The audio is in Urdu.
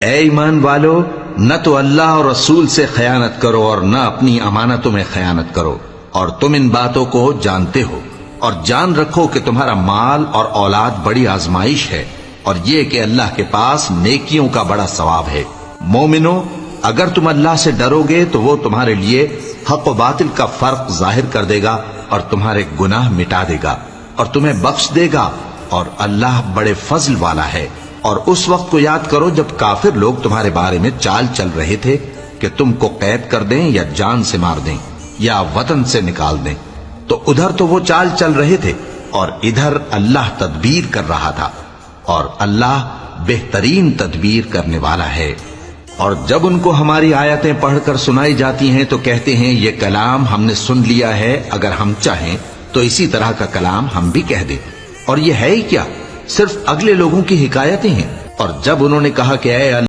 اے ایمان والو، نہ تو اللہ اور رسول سے خیانت کرو اور نہ اپنی امانتوں میں خیانت کرو، اور تم ان باتوں کو جانتے ہو، اور جان رکھو کہ تمہارا مال اور اولاد بڑی آزمائش ہے، اور یہ کہ اللہ کے پاس نیکیوں کا بڑا ثواب ہے۔ مومنو، اگر تم اللہ سے ڈرو گے تو وہ تمہارے لیے حق و باطل کا فرق ظاہر کر دے گا اور تمہارے گناہ مٹا دے گا اور تمہیں بخش دے گا، اور اللہ بڑے فضل والا ہے۔ اور اس وقت کو یاد کرو جب کافر لوگ تمہارے بارے میں چال چل رہے تھے کہ تم کو قید کر دیں یا جان سے مار دیں یا وطن سے نکال دیں، تو ادھر تو وہ چال چل رہے تھے اور ادھر اللہ تدبیر کر رہا تھا، اور اللہ بہترین تدبیر کرنے والا ہے۔ اور جب ان کو ہماری آیتیں پڑھ کر سنائی جاتی ہیں تو کہتے ہیں یہ کلام ہم نے سن لیا ہے، اگر ہم چاہیں تو اسی طرح کا کلام ہم بھی کہہ دیں، اور یہ ہے ہی کیا، صرف اگلے لوگوں کی حکایتیں ہیں۔ اور جب انہوں نے کہا کہ اے